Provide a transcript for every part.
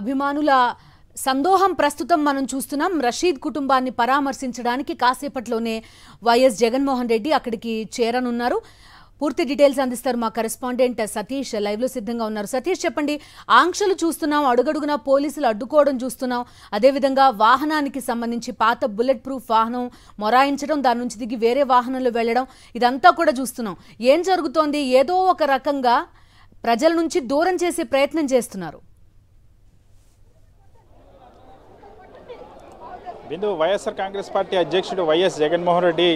అభిమానుల సందోహం ప్రస్తుతం మనం చూస్తున్నాం. రషీద్ కుటుంబాన్ని పరామర్శించడానికి కాసేపట్లోనే వైఎస్ జగన్మోహన్ రెడ్డి అక్కడికి చేరనున్నారు. పూర్తి డీటెయిల్స్ అందిస్తారు మా కరెస్పాండెంట్ సతీష్, లైవ్ లో సిద్ధంగా ఉన్నారు. సతీష్, చెప్పండి. ఆంక్షలు చూస్తున్నాం, అడుగడుగునా పోలీసులు అడ్డుకోవడం చూస్తున్నాం. అదేవిధంగా వాహనానికి సంబంధించి పాత బుల్లెట్ ప్రూఫ్ వాహనం మొరాయించడం, దాని నుంచి దిగి వేరే వాహనంలో వెళ్లడం, ఇదంతా కూడా చూస్తున్నాం. ఏం జరుగుతోంది? ఏదో ఒక రకంగా ప్రజల నుంచి దూరం చేసే ప్రయత్నం చేస్తున్నారు. బిందు వైఎస్ఆర్ కాంగ్రెస్ పార్టీ అధ్యక్షుడు వైఎస్ జగన్మోహన్ రెడ్డి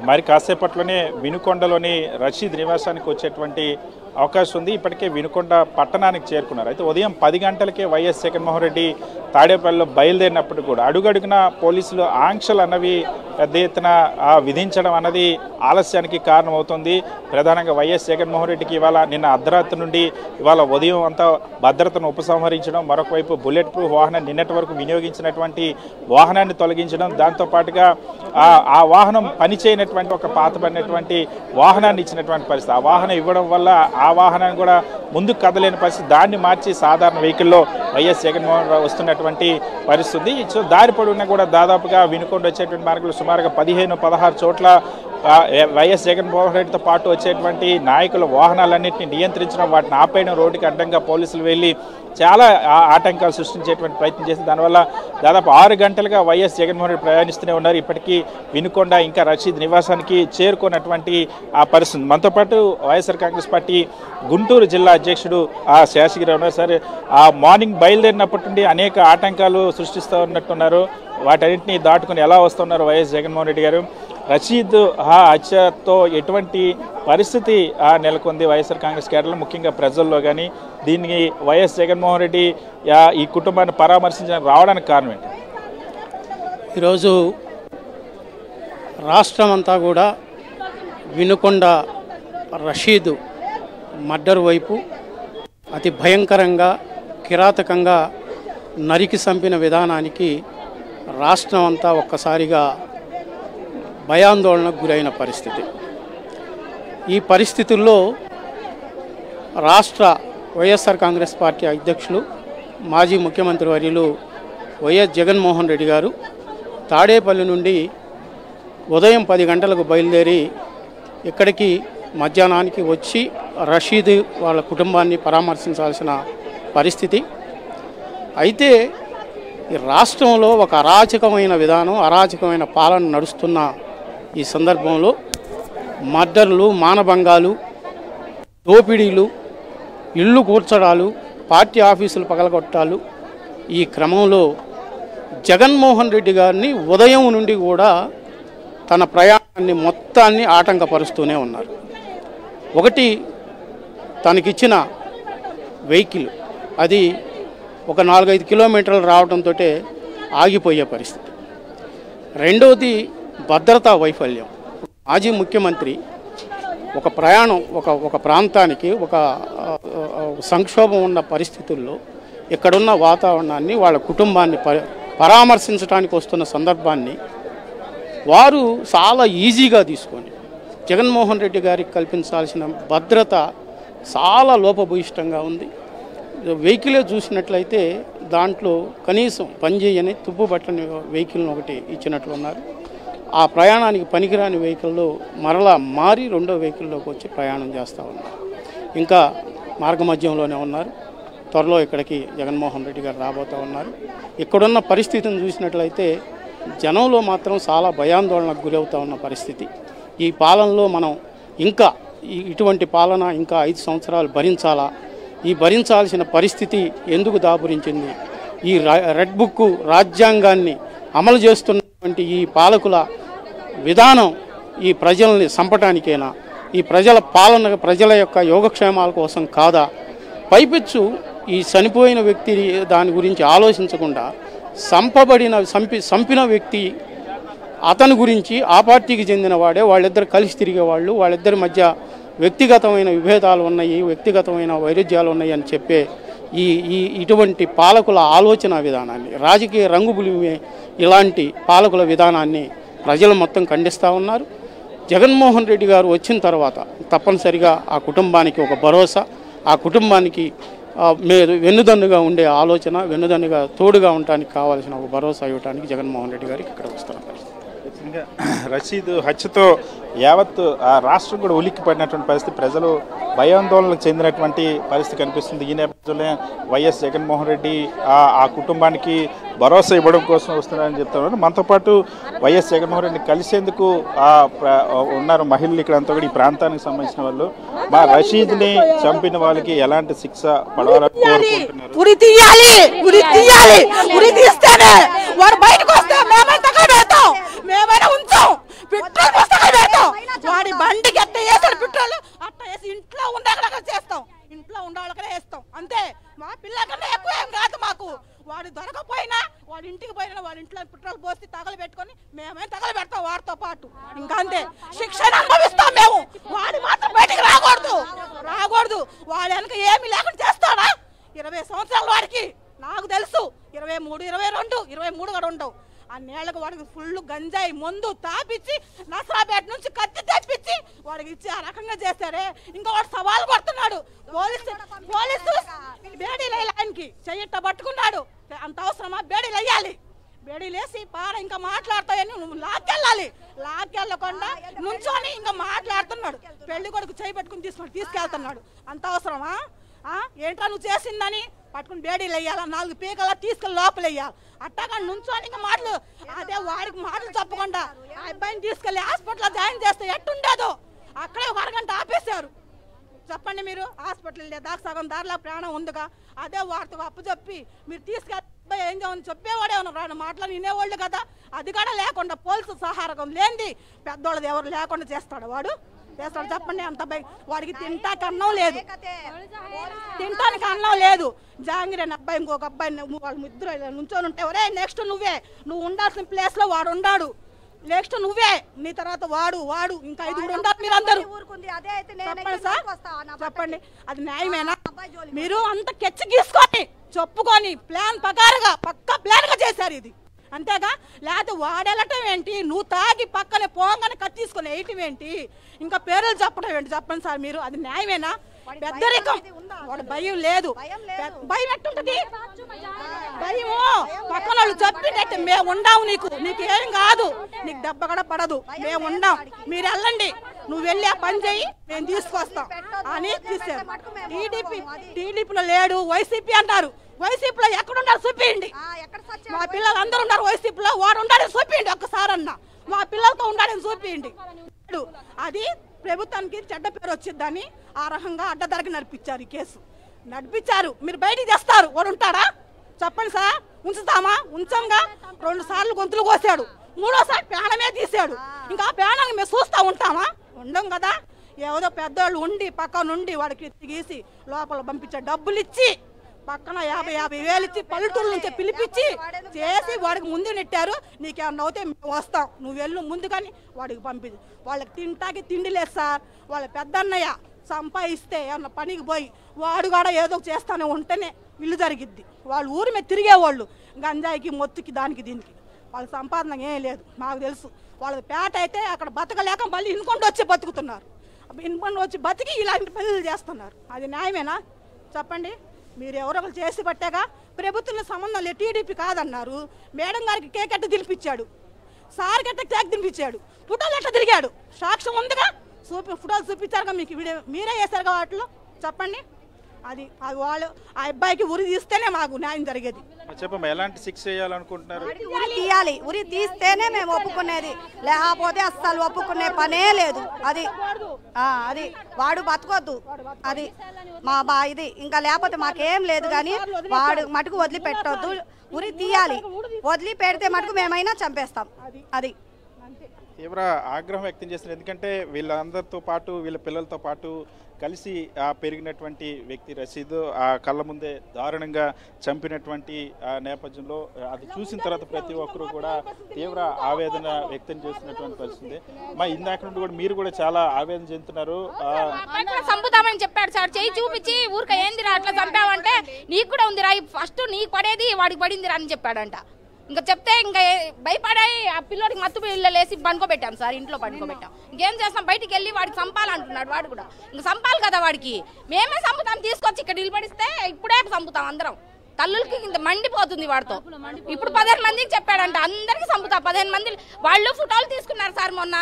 మరి కాసేపట్లోనే వినుకొండలోని రషీద్ నివాసానికి వచ్చేటువంటి అవకాశం ఉంది. ఇప్పటికే వినుకొండ పట్టణానికి చేరుకున్నారు. అయితే ఉదయం 10 గంటలకే వైఎస్ జగన్మోహన్ రెడ్డి తాడేపల్లిలో బయలుదేరినప్పుడు కూడా అడుగడుగున పోలీసులు ఆంక్షలు అన్నవి పెద్ద ఎత్తున విధించడం అన్నది ఆలస్యానికి కారణమవుతుంది. ప్రధానంగా వైఎస్ జగన్మోహన్ రెడ్డికి నిన్న అర్ధరాత్రి నుండి ఇవాళ ఉదయం అంతా భద్రతను ఉపసంహరించడం, మరొక వైపు బుల్లెట్ ప్రూఫ్ వాహనం నిన్నటి వరకు వినియోగించినటువంటి వాహనాన్ని తొలగించడం, దాంతోపాటుగా ఆ వాహనం పనిచేయనటువంటి ఒక పాతబడినటువంటి వాహనాన్ని ఇచ్చినటువంటి పరిస్థితి. ఆ వాహనం ఇవ్వడం వల్ల ఆ వాహనాన్ని కూడా ముందుకు కదలేని పరిస్థితి, దాన్ని మార్చి సాధారణ వెహికల్లో వైఎస్ జగన్మోహన్ రావు వస్తున్నటువంటి పరిస్థితి. సో దారి పొడవునా కూడా దాదాపుగా వినుకొండ వచ్చేటువంటి మార్గంలో సుమారుగా 15-16 చోట్ల వైఎస్ జగన్మోహన్ రెడ్డితో పాటు వచ్చేటువంటి నాయకుల వాహనాలన్నింటినీ నియంత్రించడం, వాటిని ఆపేయడం, రోడ్డుకి అడ్డంగా పోలీసులు వెళ్ళి చాలా ఆటంకాలు సృష్టించేటువంటి ప్రయత్నం చేసి దానివల్ల దాదాపు 6 గంటలుగా వైఎస్ జగన్మోహన్ రెడ్డి ప్రయాణిస్తూనే ఉన్నారు. ఇప్పటికీ వినుకొండ ఇంకా రషీద్ నివాసానికి చేరుకున్నటువంటి ఆ పరిస్థితి. మనతో పాటు వైఎస్ఆర్ కాంగ్రెస్ పార్టీ గుంటూరు జిల్లా అధ్యక్షుడు శేషగిరి ఉన్నారు. సరే, మార్నింగ్ బయలుదేరినప్పటి నుండి అనేక ఆటంకాలు సృష్టిస్తూ ఉన్నట్టున్నారు. వాటన్నింటినీ దాటుకుని ఎలా వస్తున్నారు వైఎస్ జగన్మోహన్ రెడ్డి గారు? రషీద్ హత్యతో ఎటువంటి పరిస్థితి నెలకొంది వైఎస్ఆర్ కాంగ్రెస్ కేడర్లో, ముఖ్యంగా ప్రజల్లో కానీ? దీనికి వైఎస్ జగన్మోహన్ రెడ్డి ఈ కుటుంబాన్ని పరామర్శించడానికి రావడానికి కారణం ఏంటి? ఈరోజు రాష్ట్రం అంతా కూడా వినుకొండ రషీద్ మర్డర్ వైపు అతి భయంకరంగా కిరాతకంగా నరికి చంపిన విధానానికి రాష్ట్రం అంతా ఒక్కసారిగా భయాందోళనకు గురైన పరిస్థితి. ఈ పరిస్థితుల్లో రాష్ట్ర వైఎస్ఆర్ కాంగ్రెస్ పార్టీ అధ్యక్షులు మాజీ ముఖ్యమంత్రి వర్యులు వైఎస్ జగన్మోహన్ రెడ్డి గారు తాడేపల్లి నుండి ఉదయం 10 గంటలకు బయలుదేరి ఇక్కడికి మధ్యాహ్నానికి వచ్చి రషీద్ వాళ్ళ కుటుంబాన్ని పరామర్శించాల్సిన పరిస్థితి. అయితే ఈ రాష్ట్రంలో ఒక అరాచకమైన విధానం, అరాచకమైన పాలన నడుస్తున్న ఈ సందర్భంలో మర్డర్లు, మానభంగాలు, దోపిడీలు, ఇళ్ళు కూర్చడాలు, పార్టీ ఆఫీసులు పగలగొట్టాలు, ఈ క్రమంలో జగన్మోహన్ రెడ్డి గారిని ఉదయం నుండి కూడా తన ప్రయాణాన్ని మొత్తాన్ని ఆటంకపరుస్తూనే ఉన్నారు. ఒకటి, తనకిచ్చిన వెహికల్ అది ఒక 4-5 కిలోమీటర్లు రావడంతో ఆగిపోయే పరిస్థితి. రెండవది, భద్రతా వైఫల్యం. మాజీ ముఖ్యమంత్రి ఒక ప్రయాణం ఒక ప్రాంతానికి ఒక సంక్షోభం ఉన్న పరిస్థితుల్లో ఇక్కడున్న వాతావరణాన్ని, వాళ్ళ కుటుంబాన్ని పరామర్శించడానికి వస్తున్న సందర్భాన్ని వారు చాలా ఈజీగా తీసుకొని జగన్మోహన్ రెడ్డి గారికి కల్పించాల్సిన భద్రత చాలా లోపభూయిష్టంగా ఉంది. వెహికలే చూసినట్లయితే దాంట్లో కనీసం పనిచేయని తుప్పుబట్టని వెహికల్ని ఒకటి ఇచ్చినట్లున్నారు. ఆ ప్రయాణానికి పనికిరాని వెహికల్లో మరలా మారి రెండో వెహికల్లోకి వచ్చి ప్రయాణం చేస్తూ ఉన్నారు. ఇంకా మార్గమధ్యంలోనే ఉన్నారు. త్వరలో ఇక్కడికి జగన్మోహన్ రెడ్డి గారు రాబోతూ ఉన్నారు. ఇక్కడున్న పరిస్థితిని చూసినట్లయితే జనంలో మాత్రం చాలా భయాందోళనకు గురవుతూ ఉన్న పరిస్థితి. ఈ పాలనలో మనం ఇంకా ఇటువంటి పాలన ఇంకా 5 సంవత్సరాలు భరించాలా? ఈ భరించాల్సిన పరిస్థితి ఎందుకు దాపురించింది? ఈ రెడ్ బుక్ రాజ్యాంగాన్ని అమలు చేస్తున్నటువంటి ఈ పాలకుల విధానం ఈ ప్రజల్ని చంపటానికేనా? ఈ ప్రజల పాలన ప్రజల యొక్క యోగక్షేమాల కోసం కాదా? పైపెచ్చు ఈ చనిపోయిన వ్యక్తి దాని గురించి ఆలోచించకుండా చంపిన వ్యక్తి అతని గురించి ఆ పార్టీకి చెందిన వాడే, వాళ్ళిద్దరు కలిసి తిరిగేవాళ్ళు, వాళ్ళిద్దరి మధ్య వ్యక్తిగతమైన విభేదాలు ఉన్నాయి, వ్యక్తిగతమైన వైరుధ్యాలు ఉన్నాయి అని చెప్పే ఇటువంటి పాలకుల ఆలోచన విధానాన్ని, రాజకీయ రంగుబులిమే ఇలాంటి పాలకుల విధానాన్ని ప్రజలు మొత్తం ఖండిస్తూ ఉన్నారు. జగన్మోహన్ రెడ్డి గారు వచ్చిన తర్వాత తప్పనిసరిగా ఆ కుటుంబానికి ఒక భరోసా, ఆ కుటుంబానికి వెన్నుదన్నుగా ఉండే ఆలోచన, వెన్నుదన్నుగా తోడుగా ఉండటానికి కావాల్సిన ఒక భరోసా ఇవ్వడానికి జగన్మోహన్ రెడ్డి గారికి ఇక్కడ వస్తున్నారు. రషీద్ హత్యతో యావత్ రాష్ట్రం కూడా ఉలిక్కిపడినటువంటి పరిస్థితి, ప్రజలు భయాందోళనకు చెందినటువంటి పరిస్థితి కనిపిస్తుంది. ఈ నేపథ్యంలో వైఎస్ జగన్మోహన్ రెడ్డి ఆ కుటుంబానికి భరోసా ఇవ్వడం కోసం వస్తున్నారని చెప్తున్నారు. మనతో పాటు వైఎస్ జగన్మోహన్ రెడ్డిని కలిసేందుకు ఉన్నారు మహిళలు ఇక్కడ అంతా కూడా, ఈ ప్రాంతానికి సంబంధించిన వాళ్ళు. మా రషీద్ని చంపిన వాళ్ళకి ఎలాంటి శిక్ష పడవాలని కోరుకుంటున్నారు. వాడి బండికి ఎట్ట వేసాడు పెట్రోల్ అట్ట వేసి ఇంట్లో ఉండగలగా చేస్తాం, ఇంట్లో ఉండగలగా వేస్తాం అంతే. మా పిల్లకన్నా ఎక్కువ ఏం కాదు మాకు. వాడు దొరకపోయినా వాడి ఇంటికి పోయినా వాడి ఇంట్లో పెట్రోల్ పోసి తగలు పెట్టుకొని మేమే తగలు పెడతాం వాడితో పాటు. ఇంకా అంతే, శిక్షణ అనుభవిస్తాం మేము. వాడి మాత్రం బయటికి రాకూడదు. వాడి వెనక ఏమి లేకుండా చేస్తాడా? 20 సంవత్సరాల వాడికి నాకు తెలుసు. 23, 22, 23 కూడా ఉండవు. ఆ నేళ్లకు వాడికి ఫుల్ గంజాయి మందు తాపిచ్చి నసరాపేట నుంచి కత్తి తెప్పించి వాడికి ఇచ్చి ఆ రకంగా చేశారే. ఇంకా వాడు సవాల్ కొడుతున్నాడు. పోలీసు బేడీలు ఆయనకి చెయ్యట్ట పట్టుకున్నాడు. అంత అవసరమా? బేడీలు వేయాలి. బేడీలేసి పార ఇంకా మాట్లాడతాయని నువ్వు లాక్కెళ్ళకుండా నుంచొని ఇంకా మాట్లాడుతున్నాడు. పెళ్లి కొడుకు చెయ్యి పెట్టుకుని తీసుకెళ్తున్నాడు. అంత అవసరమా? ఏంట్రా నువ్వు చేసిందని పట్టుకుని బేడీలు వేయాలా, 4 పీకలా తీసుకెళ్ళి లోపల వేయాలి. అట్టగా నుంచోని ఇంకా మాటలు, అదే వాడికి మాటలు చెప్పకుండా ఆ అబ్బాయిని తీసుకెళ్లి హాస్పిటల్లో జాయిన్ చేస్తే ఎట్టుండేదో. అక్కడే 1 అరగంట ఆపేశారు. చెప్పండి మీరు, హాస్పిటల్ దాకా సగం దారిలో ప్రాణం ఉందిగా. అదే వాడితో అప్పచెప్పి మీరు తీసుకెళ్ళి ఏం చేయమని చెప్పేవాడే ఉన్నారు. మాటలు వినేవాళ్ళు కదా. అది కూడా లేకుండా పోలీసు సహారకం లేనిది పెద్దోళ్ళది ఎవరు లేకుండా చేస్తాడు వాడు. చేస్తాడు చెప్పండి. అంత వాడికి తింటానికి అన్నం లేదు. జాంగిరి అనే అబ్బాయి ఇంకొక అబ్బాయి వాళ్ళు ముద్ర నుంచొని ఉంటే ఒరే నెక్స్ట్ నువ్వు ఉండాల్సిన ప్లేస్ లో వాడు ఉండాడు. నెక్స్ట్ నువ్వే, నీ తర్వాత వాడు ఇంకా 5 ఉండాలి. మీరు అందరూ చెప్పండి సార్, చెప్పండి. అది న్యాయమేనా? మీరు అంత కెచ్చి గీసుకొని చెప్పుకొని ప్లాన్ పక్కా ప్లాన్ గా చేశారు ఇది, అంతేగా. లేకపోతే వాడెళ్ళటం ఏంటి? నువ్వు తాగి పక్కనే పోగానే కత్తి తీసుకొని వేయటం ఏంటి? ఇంకా పేర్లు చెప్పడం ఏంటి? చెప్పండి సార్ మీరు, అది న్యాయమేనా? పెద్దరికం. వాడు భయం లేదు. భయం ఎట్టుంటది? భయము పక్కన వాళ్ళు చెప్పిందైతే మేము ఉండాము, నీకేం కాదు, నీకు దెబ్బ కూడా పడదు, మేము ఉండాం, మీరు వెళ్ళండి, నువ్వు వెళ్ళి ఆ పని చెయ్యి, మేము తీసుకొస్తాం అని తీసారు. టీడీపీలో లేడు, వైసీపీ అంటారు. వైసీపీలో ఎక్కడున్నారు చూపించండి. మా పిల్లలు అందరూ ఉన్నారు వైసీపీలో, వాడు ఉండాలని చూపించండి ఒక్కసారన్నా. మా పిల్లలతో ఉండాలని చూపించండి. అది ప్రభుత్వానికి చెడ్డ పేరు వచ్చిందని ఆ రకంగా అడ్డదరకి నడిపించారు. ఈ కేసు నడిపించారు. మీరు బయటికి తెస్తారు, వాడు ఉంటాడా? చెప్పండి సార్. ఉంచుతామా? ఉంచంగా. 2 సార్లు గొంతులు కోసాడు, 3వసారి ప్రాణమే తీసాడు. ఇంకా ఆ ప్రాణాన్ని మేము చూస్తా ఉంటామా? ఉండం కదా. ఏదో పెద్దోళ్ళు ఉండి పక్క నుండి వాడికి గీసి లోపల పంపించారు. డబ్బులు ఇచ్చి పక్కన 50 వేలు ఇచ్చి పల్లెటూరు నుంచి పిలిపించి చేసి వాడికి ముందు నెట్టారు. నీకేమన్నా అవుతే మేము వస్తాం, నువ్వు వెళ్ళు ముందు కానీ వాడికి పంపించి. వాళ్ళకి తింటాకి తిండి లేదు సార్. వాళ్ళ పెద్దన్నయ్య సంపాదిస్తే ఏమన్నా పనికి పోయి వాడు కూడా ఏదో చేస్తానే ఉంటేనే ఇల్లు జరిగిద్ది. వాళ్ళు ఊరి మీద తిరిగేవాళ్ళు గంజాయికి మొత్తుకి దానికి దీనికి. వాళ్ళ సంపాదన ఏం లేదు మాకు తెలుసు. వాళ్ళ పేట అయితే అక్కడ బతకలేక మళ్ళీ ఇన్కొండ వచ్చి బతుకుతున్నారు. ఇన్కొండ వచ్చి బతికి ఇలాంటి పనులు చేస్తున్నారు. అది న్యాయమేనా? చెప్పండి. మీరు ఎవరొకరు చేసి పట్టాగా ప్రభుత్వంలో సంబంధం లేదు. టీడీపీ కాదన్నారు. మేడం గారికి కేక్ ఎట్ట తినిపించాడు, సార్ గట్ట కేక్ తినిపించాడు, ఫోటోలు ఎట్ట తిరిగాడు, సాక్ష్యం ఉందిగా. ఫోటోలు చూపించారుగా మీకు, వీడియో మీరే చేశారుగా వాటిలో. చెప్పండి. అది వాళ్ళు ఆ అబ్బాయికి ఉరి తీస్తేనే మాకు న్యాయం జరిగేది. చెప్పమ్మా, ఎలాంటి శిక్ష చేయాలనుకుంటున్నారు? తీయాలి. ఉరి తీస్తేనే మేము ఒప్పుకునేది, లేకపోతే అస్సలు ఒప్పుకునే పనే లేదు. అది వాడు బతకొద్దు. అది మా ఇది ఇంకా లేకపోతే మాకేం లేదు. కానీ వాడు మటుకు వదిలిపెట్టొద్దు. ఉరి తీయాలి. వదిలిపెడితే మటుకు మేమైనా చంపేస్తాం. అది తీవ్ర ఆగ్రహం వ్యక్తం చేస్తున్నారు. ఎందుకంటే వీళ్ళందరితో పాటు వీళ్ళ పిల్లలతో పాటు కలిసి పెరిగినటువంటి వ్యక్తి రషీద్ ఆ కళ్ళ ముందే దారుణంగా చంపినటువంటి నేపథ్యంలో అది చూసిన తర్వాత ప్రతి ఒక్కరూ కూడా తీవ్ర ఆవేదన వ్యక్తం చేస్తున్నటువంటి పరిస్థితి. మా ఇందాక నుండి కూడా మీరు కూడా చాలా ఆవేదన చెందుతున్నారు. చంపుతామని చెప్పాడు సార్. చెయ్యి చూపించి ఊరిక ఏందిరా అట్లా చంపావంటే నీకు కూడా ఉందిరా, ఫస్ట్ నీకు పడేది వాడికి పడిందిరా అని చెప్పాడంట. ఇంకా చెప్తే ఇంకా భయపడి ఆ పిల్లోడికి మత్తు పిల్లలేసి పనుకోబెట్టాం సార్, ఇంట్లో పనుకోబెట్టాం. ఇంకేం చేస్తాం, బయటికి వెళ్ళి వాడికి చంపాలంటున్నాడు వాడు కూడా. ఇంకా చంపాలి కదా వాడికి, మేమే చంపుతాం, తీసుకొచ్చి ఇక్కడ నిలబడిస్తే ఇప్పుడే చంపుతాం అందరం. తల్లులకి ఇంత మండిపోతుంది వాడితో. ఇప్పుడు 15 మందికి చెప్పాడంట, అందరికి చంపుతా 15 మంది. వాళ్ళు ఫోటోలు తీసుకున్నారు సార్ మొన్న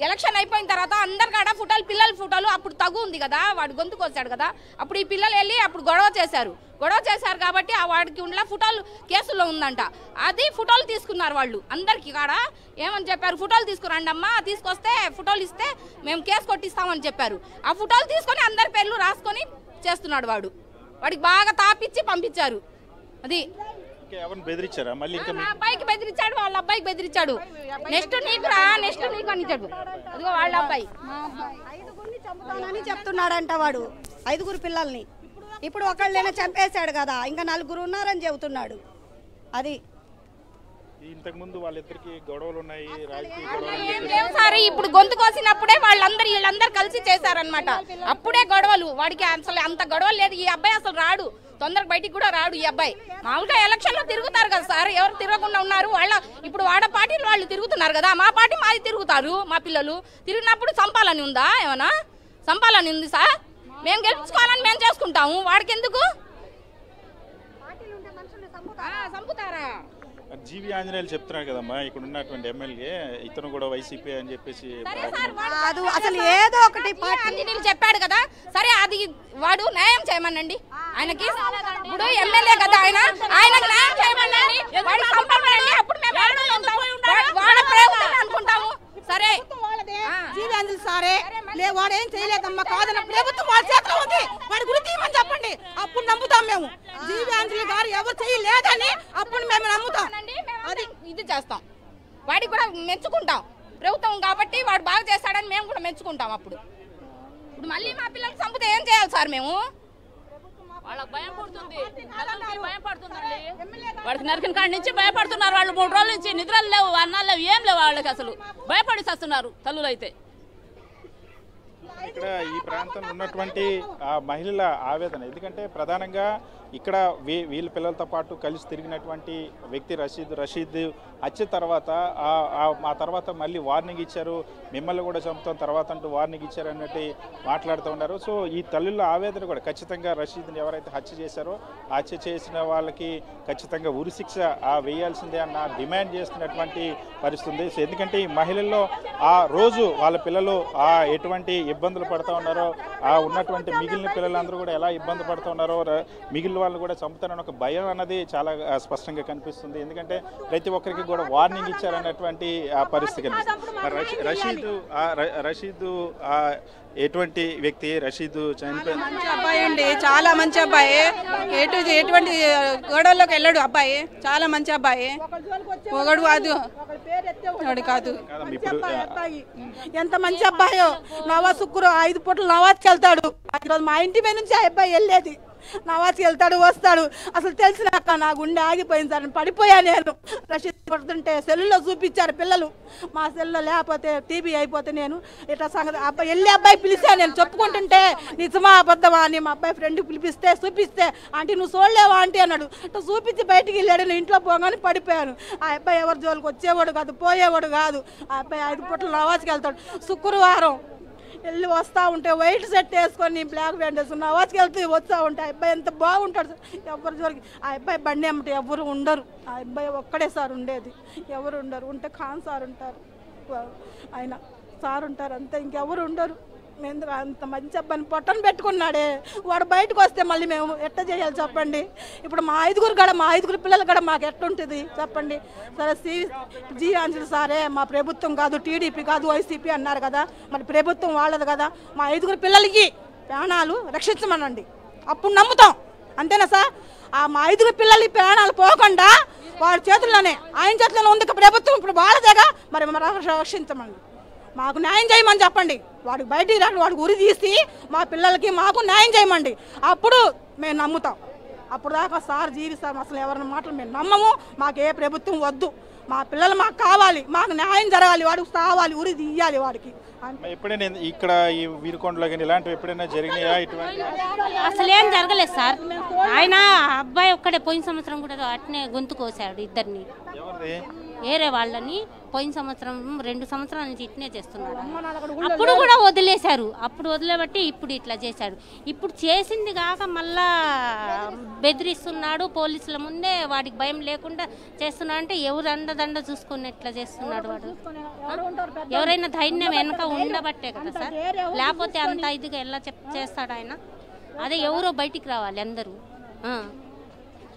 ఎలక్షన్ అయిపోయిన తర్వాత, అందరి కాడ ఫోటోలు, పిల్లల ఫోటోలు. అప్పుడు తగు ఉంది కదా, వాడు గొంతుకు వచ్చాడు కదా, అప్పుడు ఈ పిల్లలు వెళ్ళి అప్పుడు గొడవ చేశారు కాబట్టి ఆ వాడికి ఉండే ఫోటోలు కేసులో ఉందంట. అది ఫోటోలు తీసుకున్నారు వాళ్ళు అందరికి కాడ. ఏమని చెప్పారు, ఫోటోలు తీసుకురండి అమ్మా, తీసుకొస్తే ఫోటోలు ఇస్తే మేము కేసు కొట్టిస్తామని చెప్పారు. ఆ ఫోటోలు తీసుకొని అందరి పేర్లు రాసుకొని చేస్తున్నాడు వాడు. వాడికి బాగా తాపిచ్చి పంపించారు. అది బెదిరించారా మళ్ళీ? అబ్బాయికి బెదిరించాడు, వాళ్ళ అబ్బాయికి బెదిరించాడు. నెక్స్ట్ నీకు రా, నెక్స్ట్ నీకు అని ఇచ్చాడు. అదిగో వాళ్ళ అబ్బాయి 5గురిని చంపుతానని చెప్తున్నాడంట వాడు, 5గురు పిల్లల్ని. ఇప్పుడు ఒకళ్ళైనా చంపేశాడు కదా, ఇంకా 4 ఉన్నారని చెబుతున్నాడు. అది ఇంతకు ముందు వాళ్ళిద్దరికి గొడవలు ఉన్నాయి, రాజకీయ ఏం లేవు సార్. ఇప్పుడు గొంతు కోసినప్పుడే వీళ్ళందరూ కలిసి చేశారనమాట. అప్పుడే గొడవలు. వాడికి అసలు అంత గొడవలు లేదు. ఈ అబ్బాయి అసలు రాడు, తొందరగా బయటికి కూడా రాడు ఈ అబ్బాయి. మామూలుగా ఎలక్షన్ లో తిరుగుతారు కదా సార్, ఎవరు తిరగకుండా ఉన్నారు ఇప్పుడు వాడ పార్టీలు వాళ్ళు తిరుగుతున్నారు కదా, మా పార్టీ మాది తిరుగుతారు. మా పిల్లలు తిరిగినప్పుడు చంపాలని ఉందా? ఏమన్నా చంపాలని ఉంది సార్? మేము గెలుచుకోవాలని మేము చేసుకుంటాము, వాడికి ఎందుకు చంపుతారా? జీవి ఆంజనేయులు చెప్తున్నారు కదమ్మా, ఇక్కడ ఉన్నటువంటి ఎమ్మెల్యే ఇతను కూడా వైసీపీ అని చెప్పేసి. అసలు ఏదో ఒకటి ఆంజనేయులు చెప్పాడు కదా, సరే అది వాడు న్యాయం చేయమనండి ఆయనకి. ఇప్పుడు ఎమ్మెల్యే కదా ఆయన, ఆయనకు న్యాయం చేయమనండి, వాడికి చంపమనండి. అప్పుడు మేము వాడ ప్రయోగం అనుకుంటాము. సరే జీవి ఆంజనేయులు సారే వాడు ఏం చేయలేదమ్మా, కాదన్న ప్రభుత్వం వాళ్ళ చేతిలో ఉంది, వాడి గురించి తీయమని చెప్పండి, అప్పుడు నమ్ముతాం మేము. జీవి ఆంజనేయులు గారు ఎవరు చేయలేదని అప్పుడు మేము నమ్ముతాం. అది ఇది చేస్తాం, వాడికి కూడా మెచ్చుకుంటాం. ప్రభుత్వం కాబట్టి వాడు బాగా చేస్తాడని మేము కూడా మెచ్చుకుంటాం. అప్పుడు మళ్ళీ మా పిల్లలకు చంపితే ఏం చేయాలి సార్ మేము? వాళ్ళకి భయం పడుతుంది, భయం పడుతుందండి. వాడికి నరికిన కాడి నుంచి భయపడుతున్నారు వాళ్ళు. 3 రోజుల నుంచి నిద్రలు లేవు, అన్నాలు లేవు, ఏం లేవు వాళ్ళకి. అసలు భయపడి చేస్తున్నారు తల్లులు అయితే. ఇక్కడ ఈ ప్రాంతంలో ఉన్నటువంటి మహిళల ఆవేదన, ఎందుకంటే ప్రధానంగా ఇక్కడ వీళ్ళ పిల్లలతో పాటు కలిసి తిరిగినటువంటి వ్యక్తి రషీద్ హత్య తర్వాత ఆ తర్వాత మళ్ళీ వార్నింగ్ ఇచ్చారు, మిమ్మల్ని కూడా చంపుతాం తర్వాత అంటూ వార్నింగ్ ఇచ్చారు అన్నట్టు మాట్లాడుతూ ఉన్నారు. సో ఈ తల్లుల ఆవేదన కూడా ఖచ్చితంగా రషీద్ని ఎవరైతే హత్య చేశారో హత్య చేసిన వాళ్ళకి ఖచ్చితంగా ఉరిశిక్ష వేయాల్సిందే అన్న డిమాండ్ చేస్తున్నటువంటి పరిస్థితి ఉంది. సో ఎందుకంటే ఈ మహిళల్లో ఆ రోజు వాళ్ళ పిల్లలు ఎటువంటి ఇబ్బందులు పడుతూ ఉన్నారో, ఉన్నటువంటి మిగిలిన పిల్లలందరూ కూడా ఎలా ఇబ్బంది పడుతూ ఉన్నారో, మిగిలిన వాళ్ళని కూడా చంపుతారని ఒక భయం అన్నది చాలా స్పష్టంగా కనిపిస్తుంది. ఎందుకంటే ప్రతి ఒక్కరికి కూడా వార్నింగ్ ఇచ్చారన్నటువంటి పరిస్థితి కనిపిస్తుంది. రషీద్ ఎటువంటి వ్యక్తి? రషీద్ చనిపోయిన మంచి అబ్బాయి అండి, చాలా మంచి అబ్బాయి. ఎటువంటి గొడవల్లోకి వెళ్ళాడు అబ్బాయి, చాలా మంచి అబ్బాయి. ఒకడు కాదు ఎంత మంచి అబ్బాయో. నవాజ్ శుక్రు 5 పూటలు నవాజ్కి వెళ్తాడు. ఈరోజు మా ఇంటి మీద నుంచి ఆ అబ్బాయి వెళ్ళేది, నవాజ్కి వెళ్తాడు వస్తాడు. అసలు తెలిసినాక నా గుండె ఆగిపోయింది సార్, పడిపోయా నేను. రషీద్ పడుతుంటే సెల్లులో చూపించారు పిల్లలు, మా సెల్లో లేకపోతే టీవీ అయిపోతే నేను ఇట్లా సంగతి అబ్బాయి వెళ్ళి అబ్బాయి పిలిచాను, నేను చెప్పుకుంటుంటే నిజమా అబద్ధమా అని మా అబ్బాయి ఫ్రెండ్ పిలిపిస్తే చూపిస్తే, ఆంటీ నువ్వు చూడలేవా ఆంటీ అన్నాడు. ఇట్లా చూపించి బయటికి వెళ్ళాడు, నేను ఇంట్లో పోగానే పడిపోయాను. ఆ అబ్బాయి ఎవరి జోలికి వచ్చేవాడు కాదు, పోయేవాడు కాదు. ఆ అబ్బాయి 5 పూటలు నవాజ్కి వెళ్తాడు. శుక్రవారం వెళ్ళి వస్తూ ఉంటే వైట్ షర్ట్ వేసుకొని బ్లాక్ ప్యాంట్ వేసుకుని నవాజ్కి వెళ్తూ వస్తూ ఉంటే ఆ అబ్బాయి ఎంత బాగుంటాడు సార్. ఎవరి జోలికి ఆ అబ్బాయి బండి అమ్మటే ఎవరు ఉండరు, ఆ అబ్బాయి ఒక్కడే సార్ ఉండేది, ఎవరు ఉండరు. ఉంటే ఖాన్ సార్ ఉంటారు, ఆయన సార్ ఉంటారు, అంతే, ఇంకెవరు ఉండరు. ఎందుకు అంత మంచి అబ్బాయిని పొట్టను పెట్టుకున్నాడే, వాడు బయటకు వస్తే మళ్ళీ మేము ఎట్ట చేయాలి చెప్పండి? ఇప్పుడు మా 5 పిల్లలు కూడా మాకు ఎట్టుంటుంది చెప్పండి? సరే జీ ఆంజనేయులు సారే మా ప్రభుత్వం కాదు, టీడీపీ కాదు, వైసీపీ అన్నారు కదా, మరి ప్రభుత్వం వాళ్ళది కదా. మా 5 పిల్లలకి ప్రాణాలు రక్షించమనండి, అప్పుడు నమ్ముతాం. అంతేనా సార్? మా 5 పిల్లలకి ప్రాణాలు పోకుండా వాడి చేతుల్లోనే, ఆయన చేతుల్లోనే ఉంది ప్రభుత్వం, ఇప్పుడు వాళ్ళదేగా, మరి రక్షించమండి, మాకు న్యాయం చేయమని చెప్పండి. వాడికి బయటికి రాడు, వాడికి ఉరి తీసి మా పిల్లలకి మాకు న్యాయం చేయమండి, అప్పుడు మేము నమ్ముతాం. అప్పుడు దాకా సార్ జీవిస్తాం. అసలు ఎవరిని మాటలు మేము నమ్మము. మాకు ఏ ప్రభుత్వం వద్దు. మా పిల్లలు మాకు కావాలి, మాకు న్యాయం జరగాలి, వాడికి కావాలి, ఉరి తీయాలి వాడికి. ఎప్పుడైనా ఇక్కడ ఈ వీరుకొండలో కానీ ఇలాంటివి ఎప్పుడైనా జరిగినాయా? ఇటువంటి అసలు ఏం జరగలేదు సార్. ఆయన అబ్బాయి ఒక్కడే పోయిన సంవత్సరం కూడా అట్నే గొంతు కోసాడు ఇద్దరిని, వేరే వాళ్ళని. పోయిన సంవత్సరం 2 సంవత్సరాల నుంచి ఇట్నే చేస్తున్నాడు. అప్పుడు కూడా వదిలేశారు. అప్పుడు వదిలేబట్టి ఇప్పుడు ఇట్లా చేశాడు. ఇప్పుడు చేసింది కాక మళ్ళా బెదిరిస్తున్నాడు. పోలీసుల ముందే వాడికి భయం లేకుండా చేస్తున్నాడు. అంటే ఎవరు అండదండ చూసుకొని ఎట్లా చేస్తున్నాడు వాడు? ఎవరైనా ధైర్యం వెనక ఉండబట్టే కదా సార్, లేకపోతే అంత ఇదిగా ఎలా చేస్తాడు ఆయన? అదే ఎవరో బయటికి రావాలి అందరూ.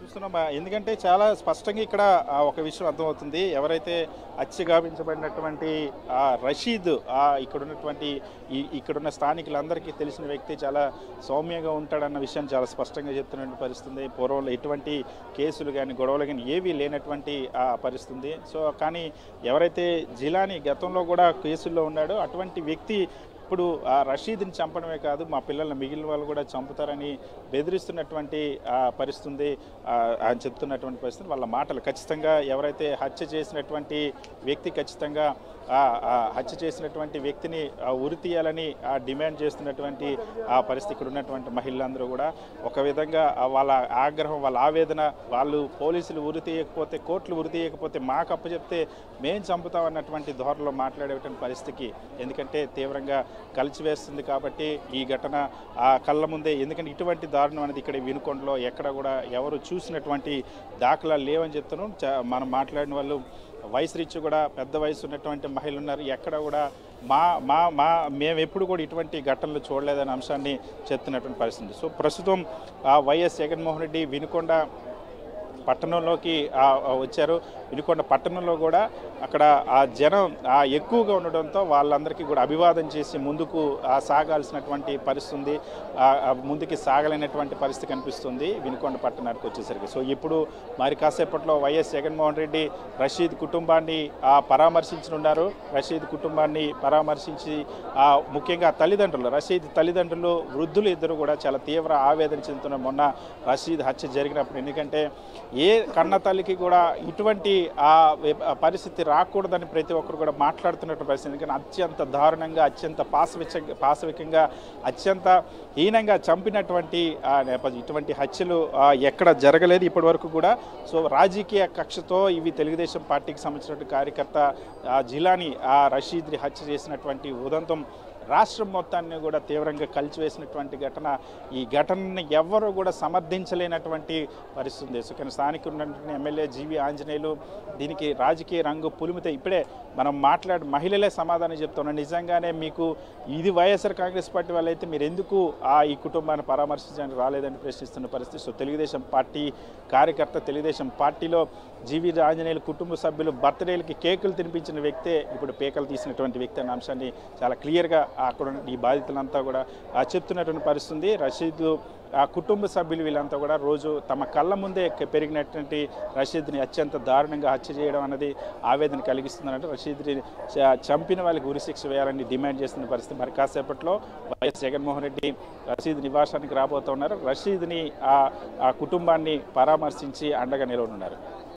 చూస్తున్నామా, ఎందుకంటే చాలా స్పష్టంగా ఇక్కడ ఒక విషయం అర్థమవుతుంది. ఎవరైతే హత్య గావించబడినటువంటి ఆ రషీద్, ఇక్కడ ఇక్కడున్న స్థానికులందరికీ తెలిసిన వ్యక్తి, చాలా సౌమ్యంగా ఉంటాడన్న విషయం చాలా స్పష్టంగా చెప్తున్నటువంటి పరిస్థితుంది. పూర్వంలో ఎటువంటి కేసులు కానీ గొడవలు కానీ ఏవీ లేనటువంటి పరిస్థితుంది. సో కానీ ఎవరైతే జిలానీ గతంలో కూడా కేసుల్లో ఉన్నాడో అటువంటి వ్యక్తి ఇప్పుడు ఆ రషీద్ని చంపడమే కాదు, మా పిల్లల్ని మిగిలిన వాళ్ళు కూడా చంపుతారని బెదిరిస్తున్నటువంటి పరిస్థితి అని చెప్తున్నటువంటి పరిస్థితి. వాళ్ళ మాటలు ఖచ్చితంగా ఎవరైతే హత్య చేసినటువంటి వ్యక్తి ఖచ్చితంగా హత్య చేసినటువంటి వ్యక్తిని ఉరి తీయాలని డిమాండ్ చేస్తున్నటువంటి పరిస్థితి. ఇక్కడ ఉన్నటువంటి మహిళలందరూ కూడా ఒక విధంగా వాళ్ళ ఆగ్రహం, వాళ్ళ ఆవేదన, వాళ్ళు పోలీసులు ఉరి తీయకపోతే, కోర్టులు ఉరి తీయకపోతే మాకు అప్పచెప్తే మేం చంపుతామన్నటువంటి ధోరణిలో మాట్లాడేటువంటి పరిస్థితికి, ఎందుకంటే తీవ్రంగా కలిసివేస్తుంది కాబట్టి ఈ ఘటన కళ్ళ ముందే. ఎందుకంటే ఇటువంటి దారుణం అనేది ఇక్కడ వినుకొండలో ఎక్కడ కూడా ఎవరు చూసినటువంటి దాఖలాలు లేవని చెప్తున్నాం. మనం మాట్లాడిన వాళ్ళు వయసు రీత్యా కూడా పెద్ద వయసు ఉన్నటువంటి మహిళలు ఉన్నారు. ఎక్కడ కూడా మేము ఎప్పుడు కూడా ఇటువంటి ఘటనలు చూడలేదనే అంశాన్ని చెప్తున్నటువంటి పరిస్థితి. సో ప్రస్తుతం వైఎస్ జగన్మోహన్ రెడ్డి వినుకొండ పట్టణంలోకి వచ్చారు. వినుకొండ పట్టణంలో కూడా అక్కడ ఆ జనం ఎక్కువగా ఉండడంతో వాళ్ళందరికీ కూడా అభివాదం చేసి ముందుకు సాగాల్సినటువంటి పరిస్థితి, ముందుకి సాగలేనటువంటి పరిస్థితి కనిపిస్తుంది వినుకొండ పట్టణానికి వచ్చేసరికి. సో ఇప్పుడు మరి కాసేపట్లో వైఎస్ జగన్మోహన్ రెడ్డి రషీద్ కుటుంబాన్ని పరామర్శించనున్నారు. రషీద్ కుటుంబాన్ని పరామర్శించి ముఖ్యంగా రషీద్ తల్లిదండ్రులు, వృద్ధులు ఇద్దరు కూడా చాలా తీవ్ర ఆవేదన చెందుతున్నారు మొన్న రషీద్ హత్య జరిగినప్పుడు. ఎందుకంటే ఏ కన్న తల్లికి కూడా ఇటువంటి పరిస్థితి రాకూడదని ప్రతి ఒక్కరు కూడా మాట్లాడుతున్నటువంటి పరిస్థితి. ఎందుకంటే అత్యంత దారుణంగా, అత్యంత పాశవికంగా, అత్యంత హీనంగా చంపినటువంటి నేపథ్యం. ఇటువంటి హత్యలు ఎక్కడ జరగలేదు ఇప్పటి వరకు కూడా. సో రాజకీయ కక్షతో ఇవి తెలుగుదేశం పార్టీకి సంబంధించినటువంటి కార్యకర్త జిలానీ రషీద్ని హత్య చేసినటువంటి ఉదంతం రాష్ట్రం మొత్తాన్ని కూడా తీవ్రంగా కలిచివేసినటువంటి ఘటన. ఈ ఘటనని ఎవ్వరూ కూడా సమర్థించలేనటువంటి పరిస్థితి. సో కానీ స్థానికులు ఉన్నటువంటి ఎమ్మెల్యే జీవి ఆంజనేయులు దీనికి రాజకీయ రంగు పులిమితే ఇప్పుడే మనం మహిళలే సమాధానం చెప్తున్నాం. నిజంగానే మీకు ఇది వైఎస్ఆర్ కాంగ్రెస్ పార్టీ వాళ్ళైతే మీరు ఎందుకు ఈ కుటుంబాన్ని పరామర్శించడానికి రాలేదని ప్రశ్నిస్తున్న పరిస్థితి. సో తెలుగుదేశం పార్టీ కార్యకర్త, తెలుగుదేశం పార్టీలో జీవి ఆంజనేయులు కుటుంబ సభ్యులు బర్త్డేలకి కేకులు తినిపించిన వ్యక్తే ఇప్పుడు పేకలు తీసినటువంటి వ్యక్తి అనే అంశాన్ని చాలా క్లియర్గా అక్కడ ఈ బాధితులంతా కూడా చెప్తున్నటువంటి పరిస్థితి. రషీద్ కుటుంబ సభ్యులు వీళ్ళంతా కూడా రోజు తమ కళ్ళ ముందే పెరిగినటువంటి రషీద్ని అత్యంత దారుణంగా హత్య చేయడం అనేది ఆవేదన కలిగిస్తుందంటే రషీద్ని చంపిన వాళ్ళకి ఉరిశిక్ష వేయాలని డిమాండ్ చేస్తున్న పరిస్థితి. మరి కాసేపట్లో వైఎస్ జగన్మోహన్ రెడ్డి రషీద్ నివాసానికి రాబోతున్నారు. రషీద్ని ఆ కుటుంబాన్ని పరామర్శించి అండగా నిలవనున్నారు.